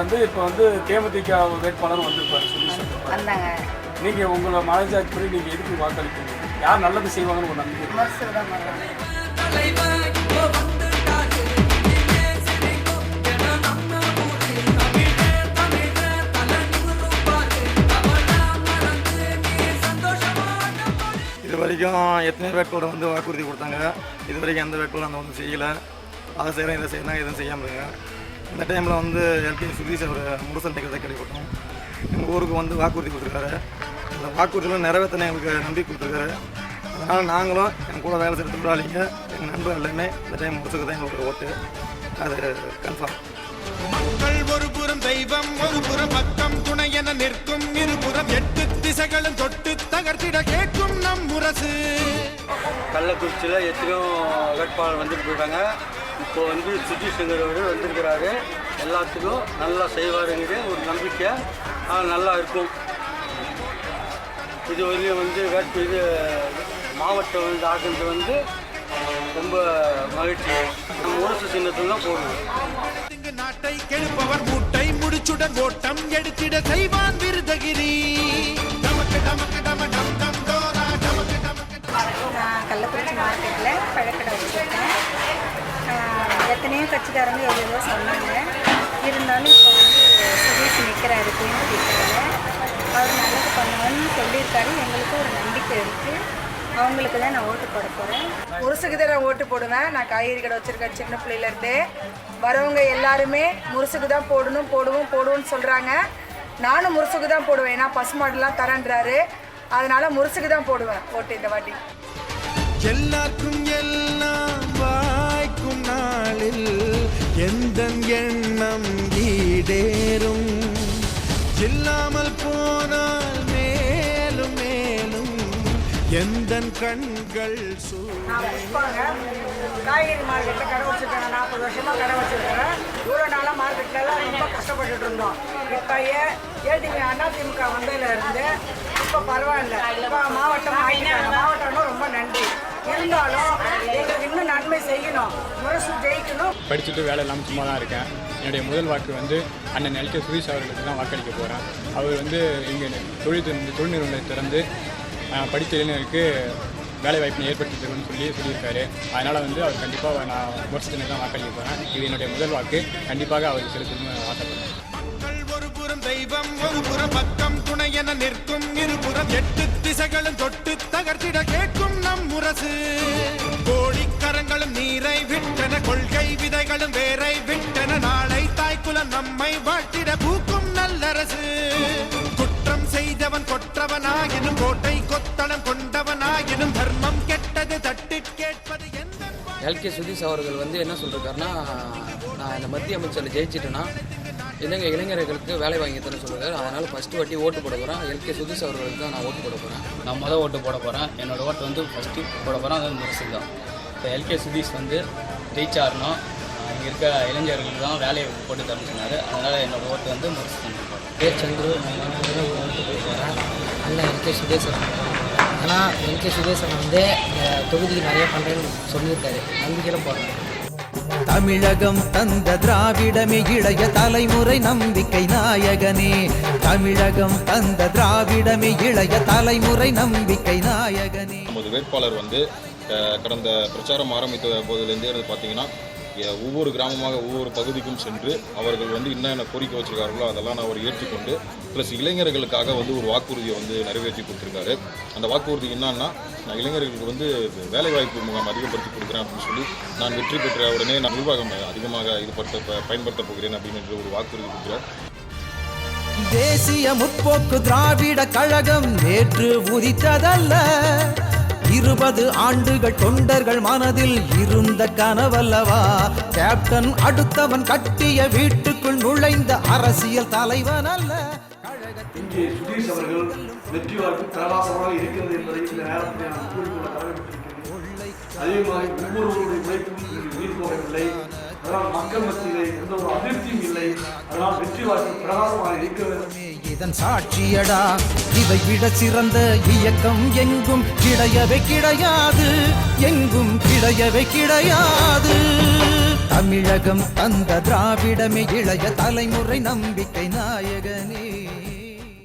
வந்து இப்போ வந்து தேமுதிக வேட்பாளர் வந்திருப்பாரு சொல்லி வந்தாங்க. நீங்கள் உங்களை மனசாட்சிப்படி நீங்கள் எதுக்கு வாக்களிப்பீங்க? யார் நல்லது செய்வாங்கன்னு ஒரு நம்பிக்கை? விமர்சனம் தான் பண்ணுறாங்க. இது வரைக்கும் எத்தனை வேட்பாளர் வந்து வாக்குறுதி கொடுத்தாங்க. இது வரைக்கும் எந்த வேட்பாளர் அந்த ஒன்றும் செய்யலை. அதை செய்கிறேன் இதை செய்யணும் எதுவும் செய்யாமல் இந்த டைமில் வந்து எல்கே சுதீஷ் அவர் முரசல் நிற்கிறத கேள்விப்பட்டோம். எங்கள் ஊருக்கு வந்து வாக்குறுதி கொடுத்துருக்காரு. அந்த வாக்குறுதியில் நிறைவேற்றின எங்களுக்கு நம்பி கொடுத்துருக்காரு. அதனால் நாங்களும் எங்கள் கூட வேலை செய்கிற தொழிலாளிங்க எங்கள் நண்பர் எல்லாமே இந்த டைம் முரசுக்கு தான் எங்களுக்கு ஓட்டு. அது கன்ஃபார்ம். மக்கள் ஒரு புறம் தெய்வம் ஒரு புறம் பக்கம் துணை என நிற்கும் இருபுறம் 8 திசைகளும் தொட்டு தகர்த்திட கேட்கும் நம் முரசு. கள்ளக்குறிச்சியில் எத்தனையோ வேட்பாளர் வந்துட்டு போயிட்டாங்க. இப்போ வந்து சுஜித்ங்கிறவர் வந்திருக்கிறாரு. எல்லாத்துக்கும் நல்லா செய்வாருங்கிற ஒரு நம்பிக்கை நல்லா இருக்கும். இது வரையும் வந்து இது மாவட்டம் வந்து ஆகிறது வந்து ரொம்ப மகிழ்ச்சி. நம்ம முரசு சின்னத்தில் தான் போடுவோம். நாட்டை கெடுப்பவர் மூட்டை முடிச்சுடன் ஓட்டம் எடுத்திட செய்வான் விருதகிரி. நான் கள்ளக்குறிச்சி மார்க்கெட்டில் பழக்கடை வச்சுருக்கேன். எத்தனையோ கட்சிக்காரங்க எவ்வளோ சொன்னாங்க. இருந்தாலும் இப்போ வந்து சுதீஷ் நிற்கிறாரு தேமுதிகவில். அவர் நல்லது பண்ணுவான்னு சொல்லியிருக்காரு. எங்களுக்கு ஒரு நம்பிக்கை இருக்குது. அவங்களுக்கு தான் நான் ஓட்டு போட போகிறேன். முரசுக்கு தான் நான் ஓட்டு போடுவேன். நான் காய்கறி கடை வச்சுருக்கேன் சின்ன பிள்ளையிலேருந்தே. வரவங்க எல்லாருமே முரசுக்கு தான் போடுவோம்னு சொல்கிறாங்க. நானும் முரசுக்கு தான் போடுவேன். ஏன்னா பசுமாடுலாம் தரேன்றாரு. அதனால் முரசுக்கு தான் போடுவேன் ஓட்டு இந்த வாட்டி. எல்லாருக்கும் எல்லாம் வாய்க்கும் நாளில் எந்த எண்ணம் ஈடேறும். இல்லாமல் போனால் மேலும் மேலும் எந்த கண்கள் காய்கறி மார்க்கெட்டில் கடை வச்சுருக்காங்க. 40 வருஷமாக கடை வச்சுருக்கேன். இவ்வளோ நாளாக மார்க்கெட்டில் ரொம்ப கஷ்டப்பட்டுட்டு இருந்தோம். இப்போ ஏடிஎம் அதிமுக வந்ததுலேருந்து இப்போ பரவாயில்ல. இப்போ மாவட்டம் ஆகிட்டாங்க. மாவட்டம்னா ரொம்ப நன்றி. இருந்தாலும் எங்களுக்கு இன்னும் நன்மை செய்யணும். முரசு ஜெயிக்கணும். படிச்சுட்டு வேலை இல்லாமல் சும்மா தான் இருக்கேன். என்னுடைய முதல் வாக்கு வந்து அண்ணன் எல்கே சுதீஷ் அவர்களுக்கு தான் வாக்களிக்க போகிறேன். அவர் வந்து இங்கே தொழில் நிறுவனத்தை திறந்து படித்த இளைஞருக்கு வேலை வாய்ப்பினை ஏற்படுத்தி தரும்னு சொல்லியிருக்காரு. அதனால் வந்து அவர் கண்டிப்பாக நான் முரசு தான் வாக்களிக்க போகிறேன். இது என்னுடைய முதல் வாக்கு. கண்டிப்பாக அவருக்கு செலுத்தணும்னு ஆசைப்படுறேன். ஒரு புறம் தெய்வம் ஒரு புறம் பக்கம் துணை என நிற்கும் இருபுறம் 8 திசைகளும் தொட்டு தகர்த்திட கேட்கும் நம் முரசு. கோடிக்கரங்களும் நீரை விட்டன கொள்கை விதைகளும் வேரை விட்டன. நாளை தாய்க்குலம் நம்மை வாழ்த்திட பூக்கும் நல்லரசு. குற்றம் செய்தவன் கொற்றவனாயினும் கோட்டை கொத்தளம் கொண்டவனாயினும் தர்மம் கெட்டது தட்டு கேட்பது எந்த. எல்கே சுதீஷ் அவர்கள் வந்து என்ன சொல்லிருக்காருன்னா, நான் இந்த மத்திய அமைச்சரில் ஜெயிச்சிட்டேன்னா இளைஞர்களுக்கு வேலை வாங்கி தரேன்னு சொல்லுவார். அதனால் ஃபஸ்ட்டு வாட்டி ஓட்டு போட போகிறேன். எல்கே சுதீஷ் அவர்களுக்கு தான் நான் ஓட்டு போட போகிறேன். நான் மொதல் ஓட்டு போட போகிறேன். என்னோடய ஓட்டு வந்து ஃபஸ்ட்டு போட போகிறேன். அது முரசுக்கு தான். இப்போ எல்கே சுதீஷ் வந்து ரீச்சாகணும். இங்கே இருக்க இளைஞர்களுக்கு தான் வேலையை போட்டு தரேன்னு சொன்னார். அதனால் என்னோடய ஓட்டு வந்து முரசு தான் போகிறேன். சந்துரு ஓட்டு போய் போகிறேன். அண்ணன் எல்கே சுதேசன். ஆனால் எல்கே சுதேசன் வந்து இந்த தொகுதிக்கு நிறைய பண்ணுறேன்னு சொல்லியிருக்காரு. நம்பிக்கையில் போகிறேன். தமிழகம் தந்த திராவிடமே இளைய தலைமுறை நம்பிக்கை நாயகனே. தமிழகம் தந்த திராவிடமே இளைய தலைமுறை நம்பிக்கை நாயகனே. நமது வேட்பாளர் வந்து கடந்த பிரச்சாரம் ஆரம்பித்த போதிலிருந்தே பார்த்தீங்கன்னா ஒவ்வொரு கிராமமாக ஒவ்வொரு பகுதிக்கும் சென்று அவர்கள் வந்து என்னென்ன கோரிக்கை வச்சுருக்கார்களோ அதெல்லாம் அவர் ஏற்றுக்கொண்டு ப்ளஸ் இளைஞர்களுக்காக வந்து ஒரு வாக்குறுதியை வந்து நிறைவேற்றி கொடுத்துருக்காரு. அந்த வாக்குறுதி என்னன்னா, நான் இளைஞர்களுக்கு வந்து வேலைவாய்ப்பு முகாம் அதிகப்படுத்தி கொடுக்குறேன் அப்படின்னு சொல்லி நான் வெற்றி பெற்ற உடனே நான் நிர்வாகம் அதிகமாக பயன்படுத்த போகிறேன் அப்படின்னு ஒரு வாக்குறுதி கொடுக்குறேன். தேசிய முற்போக்கு திராவிட கழகம் நேற்று உதித்ததல்ல. 20 ஆண்டுகள் தொண்டர்கள் மனதில் இருந்த கனவல்லவா. கேப்டன் அடுத்தவன் கட்டிய வீட்டுக்குள் நுழைந்த அரசியல் தலைவன் அல்ல. இங்கே சுதீஷ் அவர்கள் வெற்றி வாய்ப்பு பிரகாசமாக இருக்கிறது என்பதை இந்த நேரத்தில் நான் கூறிக்கொள்ள கடமைப்பட்டிருக்கிறேன். அதிகமாக ஒவ்வொருவருடைய உழைப்பும் உயிர் போகவில்லை. அதனால் மக்கள் மத்தியிலே எந்த ஒரு அதிருப்தியும் இல்லை. அதனால் வெற்றி வாய்ப்பு பிரகாசமாக இருக்கிறது. இதன் சாட்சியடா. இதை விட சிறந்த இயக்கம் எங்கும் கிடையவே கிடையாது. எங்கும் கிடையவே கிடையாது. தமிழ் தமிழகம் தந்த திராவிடமே இளைய தலைமுறை நம்பிக்கை நாயகனே.